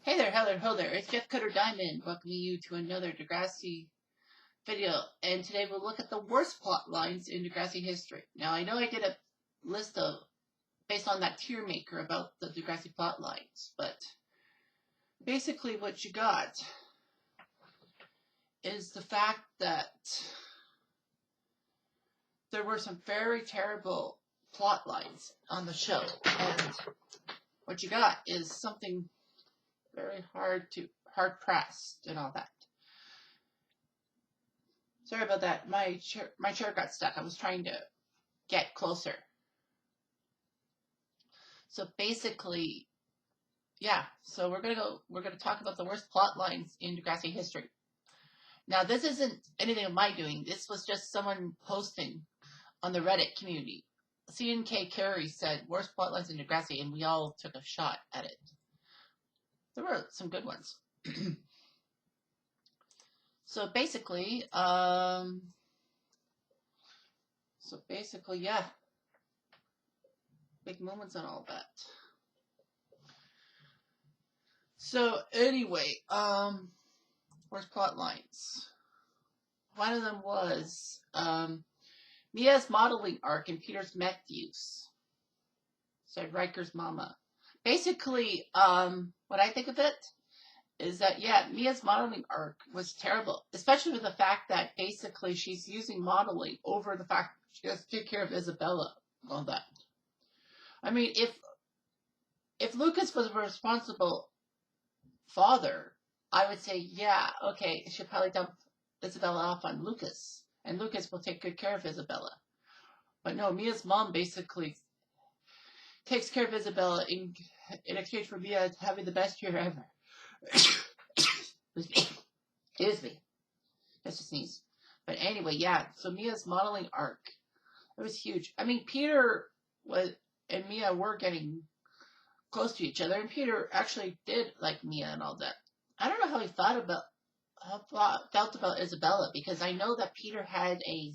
Hey there, hello there. It's Jeff Cutter Diamond welcoming you to another Degrassi video. And today we'll look at the worst plot lines in Degrassi history. Now, I know I did a list of, based on that tier maker about the Degrassi plot lines, but basically what you got is the fact that there were some very terrible plot lines on the show. And what you got is something very hard pressed and all that. Sorry about that. My chair got stuck. I was trying to get closer. So basically, yeah. So we're gonna talk about the worst plot lines in Degrassi history. Now, this isn't anything of my doing. This was just someone posting on the Reddit community. CNK Carey said worst plot lines in Degrassi, and we all took a shot at it. There were some good ones. So basically, yeah. Big moments and all that. So anyway, worst plot lines. One of them was Mia's modeling arc and Peter's meth use, said Riker's mama. Basically, what I think of it is that, yeah, Mia's modeling arc was terrible, especially with the fact that basically she's using modeling over the fact she has to take care of Isabella, all that. I mean, if Lucas was a responsible father, I would say, yeah, okay, she should probably dump Isabella off on Lucas, and Lucas will take good care of Isabella. But no, Mia's mom basically takes care of Isabella in exchange for Mia having the best year ever. Excuse me. Just a sneeze. But anyway, yeah. So Mia's modeling arc, it was huge. I mean, Peter and Mia were getting close to each other, and Peter actually did like Mia and all that. I don't know how he felt about Isabella, because I know that Peter had a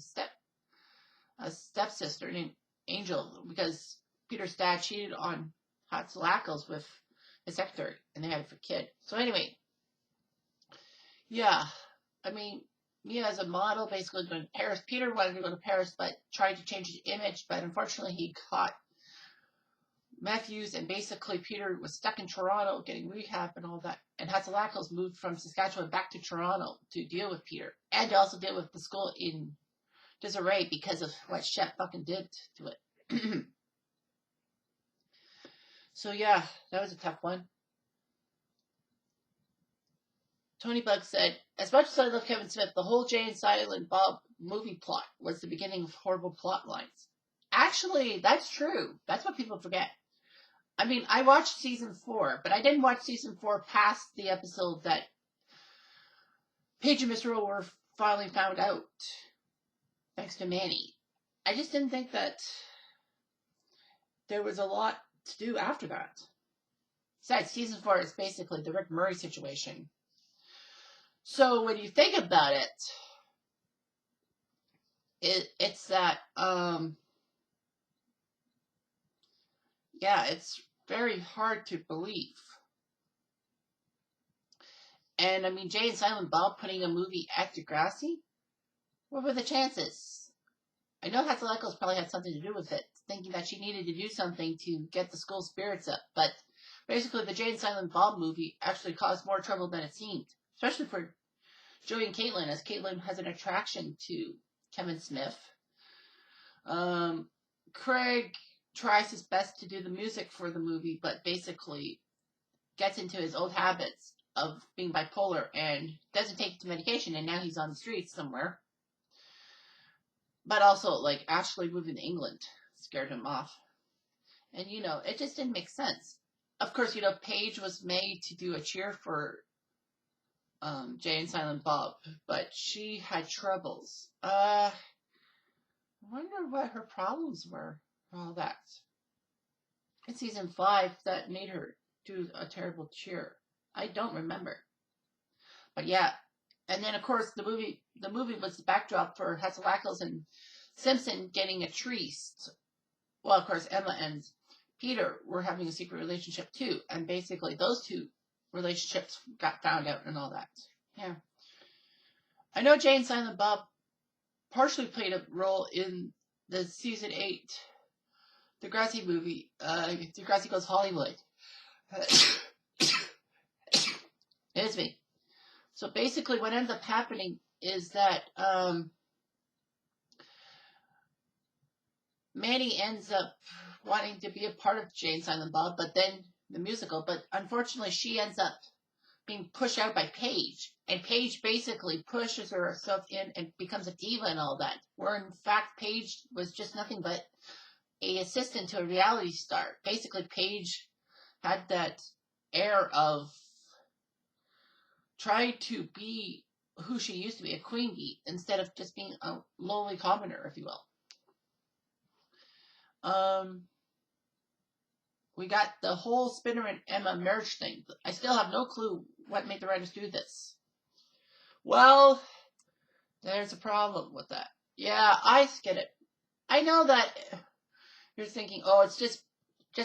stepsister named Angel, because Peter's dad cheated on Hatzalackles with his secretary, and they had a kid. So anyway, yeah, I mean, Mia as a model basically going to Paris. Peter wanted to go to Paris, but tried to change his image, but unfortunately he caught meth use, and basically Peter was stuck in Toronto getting rehab and all that. And Hatzalackles moved from Saskatchewan back to Toronto to deal with Peter, and to also deal with the school in disarray because of what Shep fucking did to it. So yeah, that was a tough one. Tony Bug said, as much as I love Kevin Smith, the whole Jay and Silent Bob movie plot was the beginning of horrible plot lines. Actually, that's true. That's what people forget. I mean, I watched season 4, but I didn't watch season 4 past the episode that Paige and Miss Rowe were finally found out, thanks to Manny. I just didn't think that there was a lot to do after that. Besides, season 4 is basically the Rick Murray situation. So when you think about it's that, yeah, it's very hard to believe. And I mean, Jay and Silent Bob putting a movie at Degrassi? What were the chances? I know Hatzalackles probably had something to do with it, thinking that she needed to do something to get the school spirits up. But basically, the Jay and Silent Bob movie actually caused more trouble than it seemed. Especially for Joey and Caitlin, as Caitlin has an attraction to Kevin Smith. Craig tries his best to do the music for the movie, but basically gets into his old habits of being bipolar and doesn't take the medication, and now he's on the streets somewhere. But also, like, Ashley moving to England scared him off. And, you know, it just didn't make sense. Of course, you know, Paige was made to do a cheer for Jay and Silent Bob, but she had troubles. I wonder what her problems were, all that. In season 5, that made her do a terrible cheer. I don't remember. But yeah. And then, of course, the movie was the backdrop for Hatzalackles and Simpson getting a tryst. Well, of course, Emma and Peter were having a secret relationship, too. And basically, those two relationships got found out and all that. Yeah. I know Jay and Silent Bob partially played a role in the season 8 Degrassi movie, Degrassi Goes Hollywood. It is me. So basically what ends up happening is that Manny ends up wanting to be a part of Jay and Silent Bob, but then the musical, but unfortunately she ends up being pushed out by Paige, and Paige basically pushes herself in and becomes a diva and all that, where in fact Paige was just nothing but a assistant to a reality star. Basically Paige had that air of trying to be who she used to be, a queen bee, instead of just being a lowly commoner, if you will. We got the whole Spinner and Emma marriage thing. I still have no clue what made the writers do this. Well, there's a problem with that. Yeah, I get it. I know that you're thinking, oh, it's just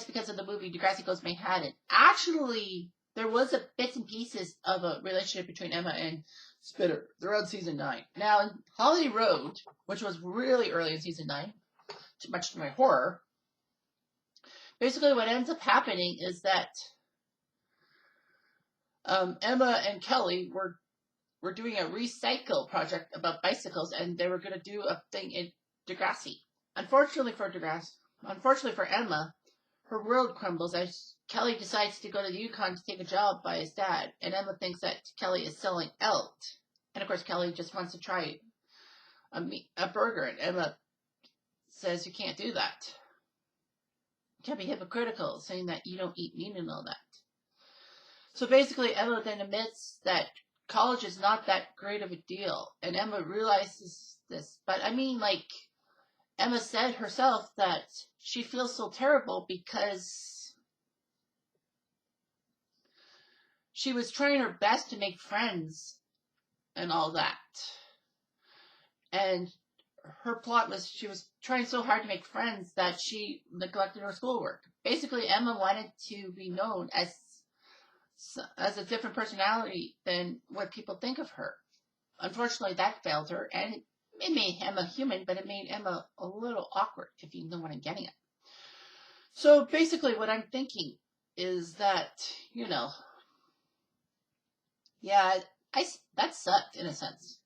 because of the movie Degrassi Goes Manhattan. Actually, there was a bits and pieces of a relationship between Emma and Spinner throughout season 9. Now, in Holiday Road, which was really early in season 9, much to my horror, basically what ends up happening is that Emma and Kelly were doing a recycle project about bicycles, and they were going to do a thing in Degrassi. Unfortunately for Emma, her world crumbles as Kelly decides to go to the Yukon to take a job by his dad, and Emma thinks that Kelly is selling out. And of course, Kelly just wants to try a burger, and Emma says you can't do that. You can't be hypocritical, saying that you don't eat meat and all that. So basically, Emma then admits that college is not that great of a deal, and Emma realizes this. But I mean, like, Emma said herself that she feels so terrible because she was trying her best to make friends and all that. And her plot was she was trying so hard to make friends that she neglected her schoolwork. Basically, Emma wanted to be known as a different personality than what people think of her. Unfortunately, that failed her, and it made Emma human, but it made Emma a little awkward, if you know what I'm getting at. So basically what I'm thinking is that, yeah, that sucked in a sense.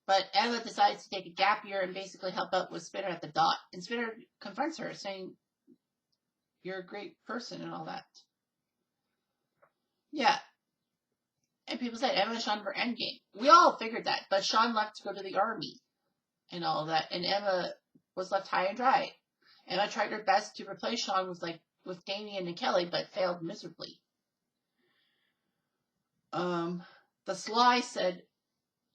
But Emma decides to take a gap year and basically help out with Spinner at the dot. And Spinner confronts her, saying, you're a great person and all that. Yeah. And people said Emma and Sean were endgame. We all figured that, but Sean left to go to the army and all that, and Emma was left high and dry. Emma tried her best to replace Sean with Damien and Kelly, but failed miserably. The Sly said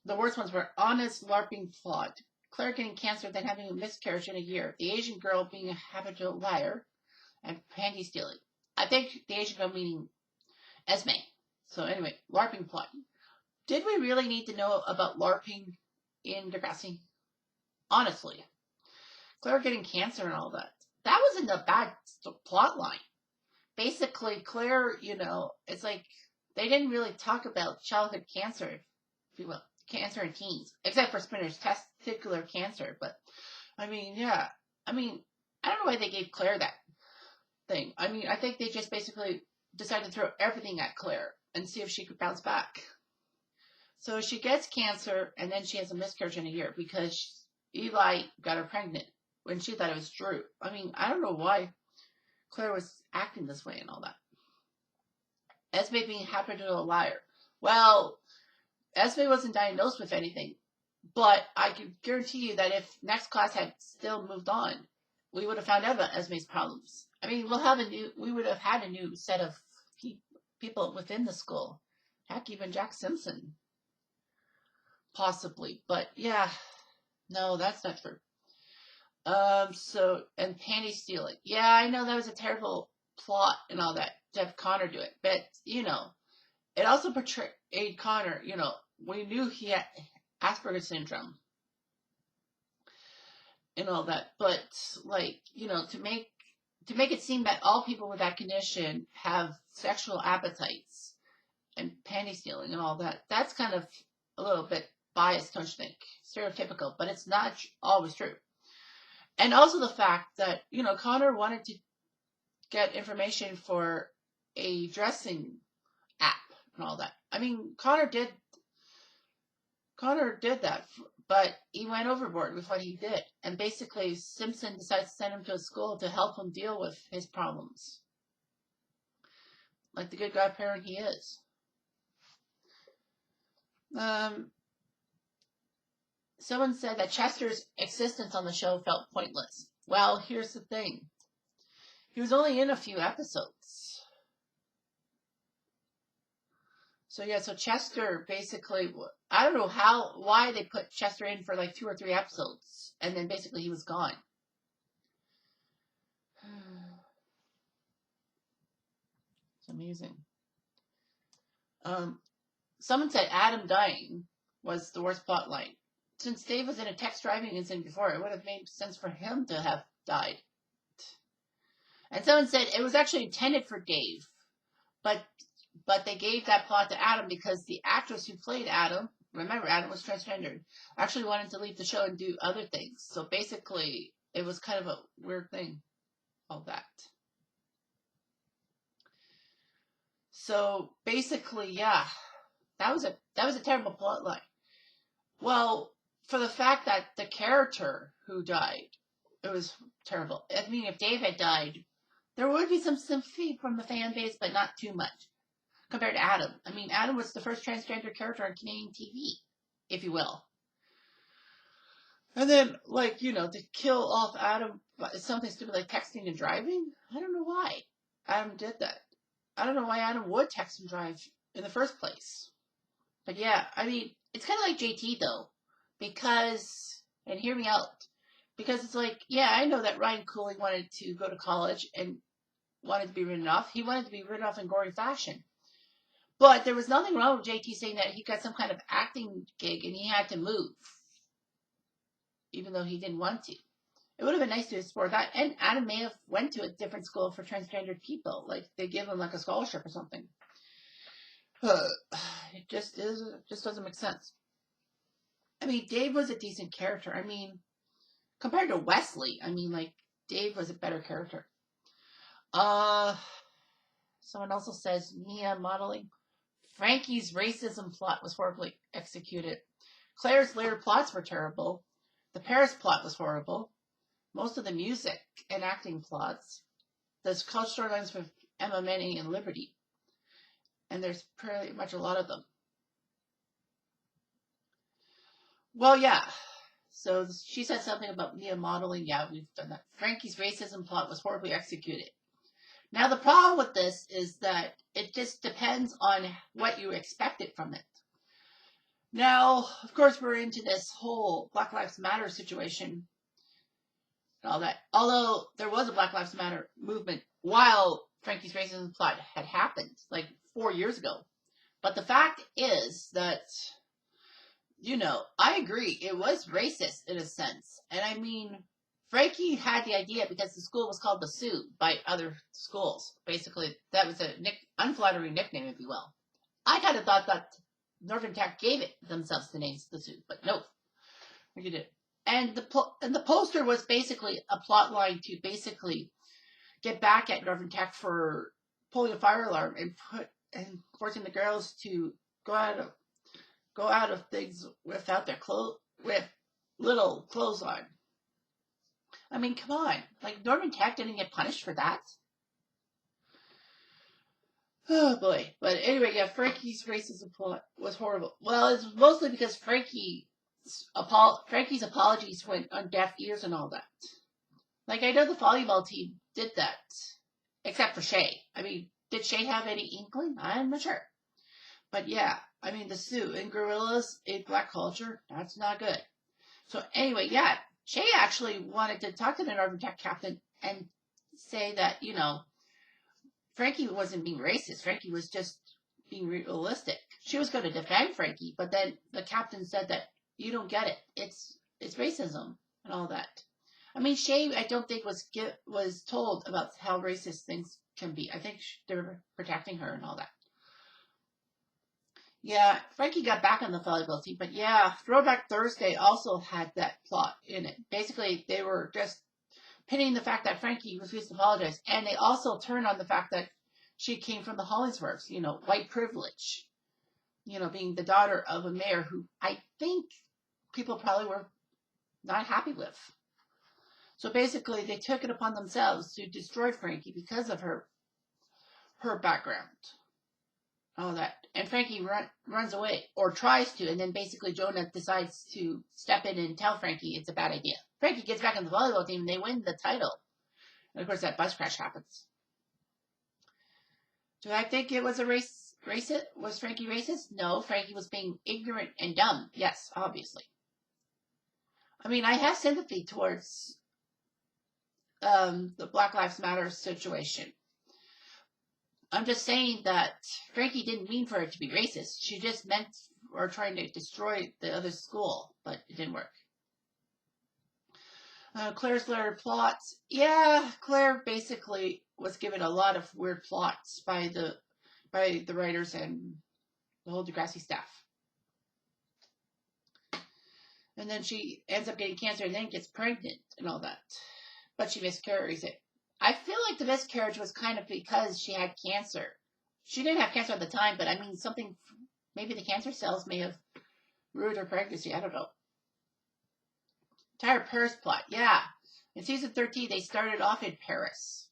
the worst ones were honest LARPing flawed, Claire getting cancer, then having a miscarriage in a year, the Asian girl being a habitual liar, and panty stealing. I think the Asian girl meaning Esme. So anyway, LARPing plot. Did we really need to know about LARPing in Degrassi? Honestly. Claire getting cancer and all that. That wasn't a bad plot line. Basically, Claire, it's like they didn't really talk about childhood cancer, if you will. Cancer in teens. Except for Spinner's testicular cancer. But, I mean, yeah. I mean, I don't know why they gave Claire that thing. I mean, I think they just basically decided to throw everything at Claire and see if she could bounce back. So she gets cancer, and then she has a miscarriage in a year because Eli got her pregnant when she thought it was Drew. I mean, I don't know why Claire was acting this way and all that. Esme being happy to a liar. Well, Esme wasn't diagnosed with anything, but I can guarantee you that if next class had still moved on, we would have found out about Esme's problems. I mean, we would have had a new set of people within the school. Heck, even Jack Simpson. Possibly. But yeah, no, that's not true. And panty stealing. Yeah, I know that was a terrible plot and all that to have Connor do it. But, it also portrayed Connor, we knew he had Asperger's syndrome and all that. But, to make it seem that all people with that condition have sexual appetites and panty stealing and all that. That's kind of a little bit biased, don't you think? Stereotypical, but it's not always true. And also the fact that, Connor wanted to get information for a dressing app and all that. I mean, Connor did that, but he went overboard with what he did. And basically, Simpson decides to send him to a school to help him deal with his problems. Like the good godparent he is. Someone said that Chester's existence on the show felt pointless. Well, here's the thing. He was only in a few episodes. So Chester basically, I don't know why they put Chester in for like 2 or 3 episodes, and then basically he was gone. It's amazing. Someone said Adam dying was the worst plot line. Since Dave was in a text driving incident before, it would have made sense for him to have died. And someone said it was actually intended for Dave, but they gave that plot to Adam because the actress who played Adam, remember Adam was transgendered, actually wanted to leave the show and do other things. So basically, it was kind of a weird thing, all that. So basically, yeah, that was a terrible plot line. Well, for the fact that the character who died, it was terrible. I mean, if Dave had died, there would be some sympathy from the fan base, but not too much compared to Adam. I mean, Adam was the first transgender character on Canadian TV, if you will. And then, to kill off Adam is something stupid like texting and driving. I don't know why Adam did that. I don't know why Adam would text and drive in the first place. But yeah, I mean, it's kind of like JT though, because, and hear me out, because it's like, yeah, I know that Ryan Cooling wanted to go to college and wanted to be written off. He wanted to be written off in gory fashion. But there was nothing wrong with JT saying that he got some kind of acting gig and he had to move, even though he didn't want to. It would have been nice to explore that. And Adam may have went to a different school for transgendered people. Like, they give him, like, a scholarship or something. It just doesn't make sense. I mean, Dave was a decent character. I mean, compared to Wesley, I mean, like, Dave was a better character. Someone also says, Mia modeling. Frankie's racism plot was horribly executed. Claire's later plots were terrible. The Paris plot was horrible. Most of the music and acting plots. There's cult storylines with Emma Manning and Liberty. And there's pretty much a lot of them. Well, yeah. So she said something about Mia modeling. Yeah, we've done that. Frankie's racism plot was horribly executed. Now, the problem with this is that it just depends on what you expected from it. Now, of course, we're into this whole Black Lives Matter situation and all that. Although there was a Black Lives Matter movement while Frankie's racism plot had happened, like 4 years ago. But the fact is that, I agree, it was racist in a sense. And I mean, Frankie had the idea because the school was called the Sioux by other schools. Basically, that was an unflattering nickname, if you will. I kind of thought that Northern Tech gave it themselves the names the Sioux, but no, you did. And the poster was basically a plot line to basically get back at Northern Tech for pulling a fire alarm and forcing the girls to go out of things without their with little clothes on. I mean, come on. Like, Northern Tech didn't get punished for that. Oh, boy. But anyway, yeah, Frankie's racism plot was horrible. Well, it's mostly because Frankie's apologies went on deaf ears and all that. Like, I know the volleyball team did that. Except for Shay. I mean, did Shay have any inkling? I'm not sure. But yeah, I mean, the Sioux and guerrillas in black culture, that's not good. So anyway, yeah, Shay actually wanted to talk to the Northern Tech captain and say that, Frankie wasn't being racist. Frankie was just being realistic. She was going to defend Frankie, but then the captain said that you don't get it. It's racism and all that. I mean, Shay, I don't think was told about how racist things can be. I think they were protecting her and all that. Yeah, Frankie got back on the volleyball team, but yeah, Throwback Thursday also had that plot in it. Basically, they were just pinning the fact that Frankie refused to apologize, and they also turned on the fact that she came from the Hollingsworths, white privilege, being the daughter of a mayor who I think people probably were not happy with. So basically, they took it upon themselves to destroy Frankie because of her background. All that. And Frankie runs away, or tries to, and then basically Jonah decides to step in and tell Frankie it's a bad idea. Frankie gets back on the volleyball team, and they win the title. And of course, that bus crash happens. Do I think it was a racist? Was Frankie racist? No, Frankie was being ignorant and dumb. Yes, obviously. I mean, I have sympathy towards the Black Lives Matter situation. I'm just saying that Frankie didn't mean for it to be racist. She just meant or trying to destroy the other school, but it didn't work. Claire's letter plots. Yeah, Claire basically was given a lot of weird plots by the writers and the whole Degrassi staff. And then she ends up getting cancer and then gets pregnant and all that. But she miscarries it. I feel like the miscarriage was kind of because she had cancer. She didn't have cancer at the time, but I mean maybe the cancer cells may have ruined her pregnancy. I don't know. Entire Paris plot. Yeah. In season 13, they started off in Paris.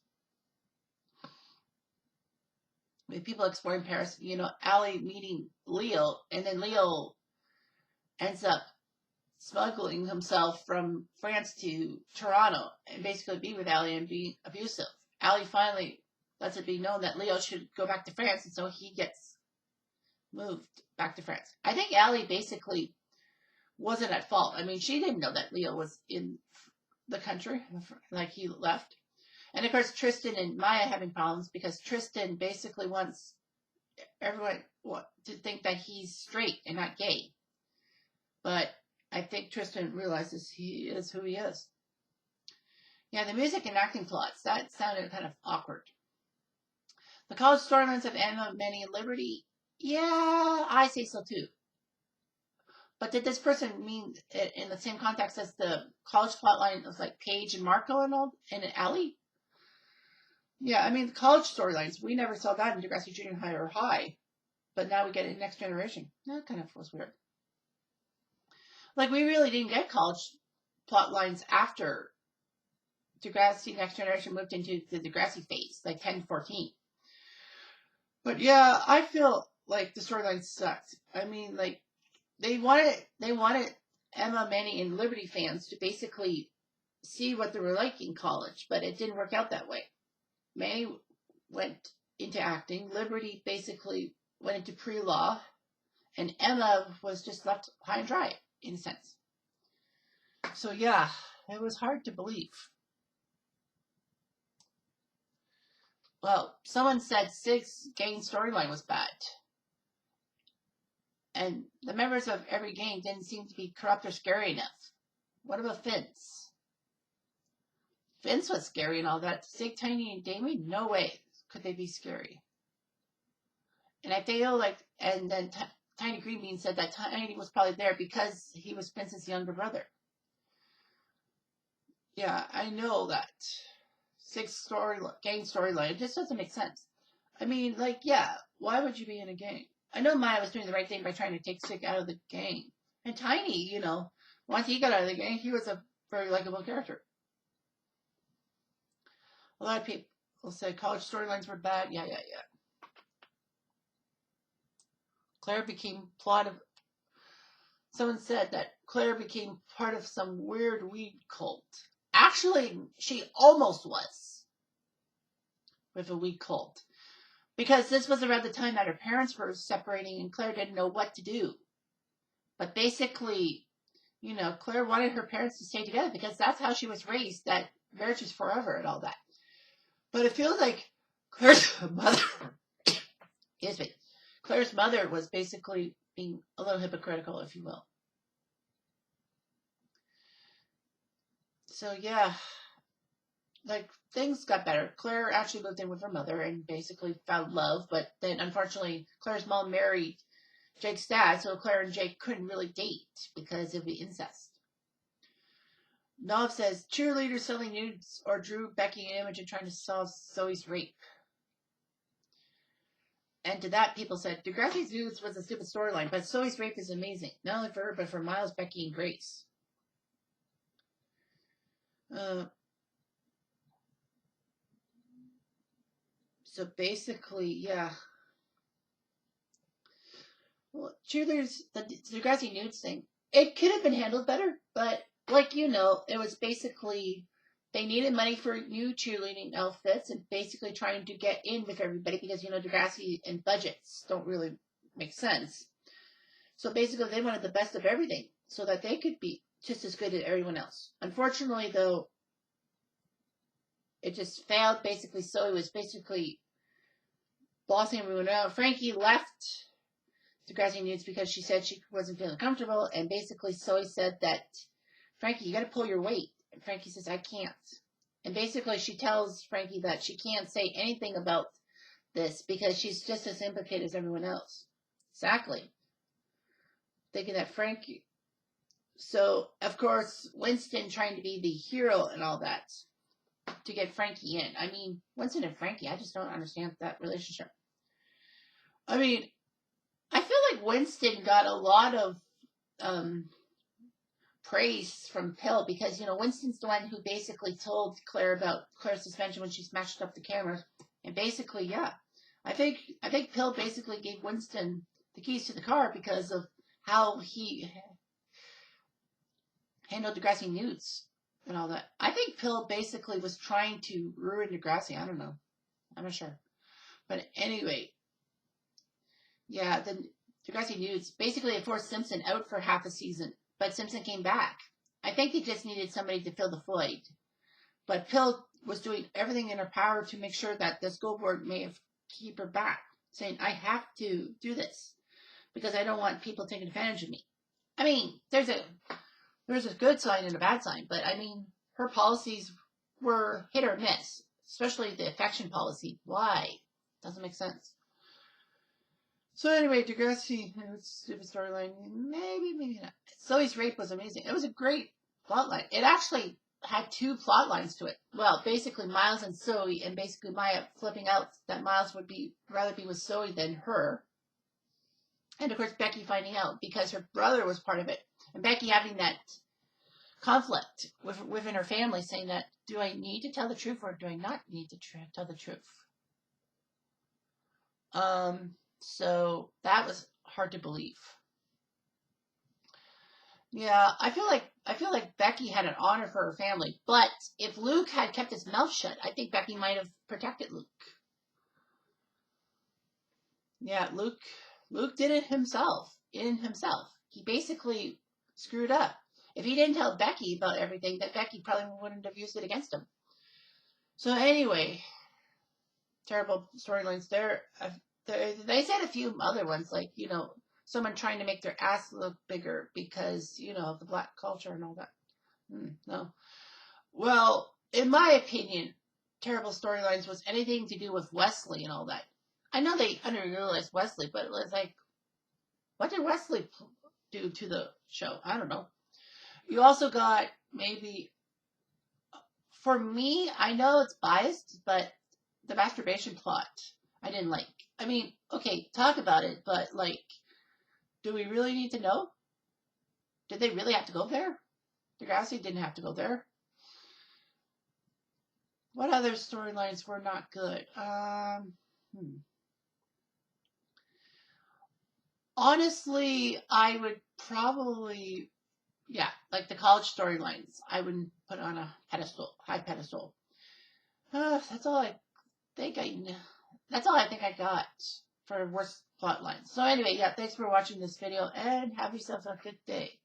With people exploring Paris. Allie meeting Leo, and then Leo ends up smuggling himself from France to Toronto and basically be with Allie and be abusive. Allie finally lets it be known that Leo should go back to France, and so he gets moved back to France. I think Allie basically wasn't at fault. I mean, she didn't know that Leo was in the country, like he left. And of course, Tristan and Maya having problems because Tristan basically wants everyone to think that he's straight and not gay. But I think Tristan realizes he is who he is. Yeah, the music and acting plots, that sounded kind of awkward. The college storylines of Emma, Manny, and Liberty, yeah, I say so too. But did this person mean it in the same context as the college plotline of like Paige and Marco and Allie? Yeah, I mean, the college storylines, we never saw that in Degrassi Junior High or High. But now we get it in Next Generation. That kind of was weird. Like, we really didn't get college plot lines after Degrassi Next Generation moved into the Degrassi phase, like 10 to 14. But yeah, I feel like the storyline sucked. I mean, like, they wanted Emma, Manny, and Liberty fans to basically see what they were like in college, but it didn't work out that way. Manny went into acting. Liberty basically went into pre-law, and Emma was just left high and dry, in a sense. So yeah, it was hard to believe. Well, someone said Sig's gang storyline was bad. And the members of every gang didn't seem to be corrupt or scary enough. What about Vince? Vince was scary and all that. Sig, Tiny, and Damien? No way could they be scary. And I feel like, and then Tiny Greenbean said that Tiny was probably there because he was Vince's younger brother. Yeah, I know that. Sig's gang storyline, it just doesn't make sense. I mean, like, yeah, why would you be in a gang? I know Maya was doing the right thing by trying to take Sig out of the gang. And Tiny, once he got out of the gang, he was a very likable character. A lot of people say college storylines were bad. Yeah. Claire became someone said that Claire became part of some weird weed cult. Actually, she almost was with a weed cult. Because this was around the time that her parents were separating and Claire didn't know what to do. But basically, Claire wanted her parents to stay together because that's how she was raised, that marriage is forever and all that. But it feels like Claire's mother, Claire's mother was basically being a little hypocritical, if you will. So yeah, like things got better. Claire actually lived in with her mother and basically found love, but then unfortunately Claire's mom married Jake's dad, so Claire and Jake couldn't really date because it would be incest. Nov says cheerleaders selling nudes or drew Becky an image and trying to solve Zoe's rape. And to that, people said Degrassi's nudes was a stupid storyline, but Zoe's rape is amazing, not only for her but for Miles, Becky, and Grace. So basically, yeah. Well, cheerleaders, the Degrassi nudes thing, it could have been handled better, but like it was basically they needed money for new cheerleading outfits and basically trying to get in with everybody because Degrassi and budgets don't really make sense. So basically, they wanted the best of everything so that they could be just as good as everyone else. Unfortunately, though, it just failed. Basically, Zoe was basically bossing everyone out. Frankie left Degrassi nudes because she said she wasn't feeling comfortable, and basically Zoe said that, Frankie, you got to pull your weight. And Frankie says, I can't. And basically she tells Frankie that she can't say anything about this because she's just as implicated as everyone else. Exactly. Thinking that Frankie... So, of course, Winston trying to be the hero and all that to get Frankie in. I mean, Winston and Frankie, I just don't understand that relationship. I mean, I feel like Winston got a lot of praise from Pill because, Winston's the one who basically told Claire about Claire's suspension when she smashed up the cameras. And basically, yeah, I think Pill basically gave Winston the keys to the car because of how he handled Degrassi nudes and all that. I think Pill basically was trying to ruin Degrassi. I don't know. I'm not sure. But anyway, yeah, the Degrassi nudes basically forced Simpson out for half a season, but Simpson came back. I think they just needed somebody to fill the void. But Pill was doing everything in her power to make sure that the school board may have keep her back, saying, I have to do this because I don't want people taking advantage of me. I mean, there's a good sign and a bad sign, but I mean, her policies were hit or miss, especially the affection policy. Why? Doesn't make sense. So anyway, Degrassi, stupid storyline, maybe not. Zoe's rape was amazing. It was a great plotline. It actually had two plot lines to it. Well, basically Miles and Zoe, and basically Maya flipping out that Miles would rather be with Zoe than her. And of course Becky finding out because her brother was part of it. And Becky having that conflict within her family saying that, do I need to tell the truth or do I not need to tell the truth? So that was hard to believe. Yeah, I feel like Becky had an honor for her family, but if Luke had kept his mouth shut, I think Becky might have protected Luke. Yeah, Luke did it himself. He basically screwed up. If he didn't tell Becky about everything, that Becky probably wouldn't have used it against him. So anyway, terrible storylines there. They said a few other ones, like, someone trying to make their ass look bigger because, of the black culture and all that. No. Well, in my opinion, terrible storylines was anything to do with Wesley and all that. I know they underutilized Wesley, but it was like, what did Wesley do to the show? I don't know. You also got maybe, for me, I know it's biased, but the masturbation plot, I didn't like. I mean, okay, talk about it, but like, do we really need to know? Did they really have to go there? Degrassi didn't have to go there. What other storylines were not good? Honestly, I would probably, like the college storylines, I wouldn't put on a high pedestal. That's all I think I got for worst plot lines. So anyway, thanks for watching this video and have yourself a good day.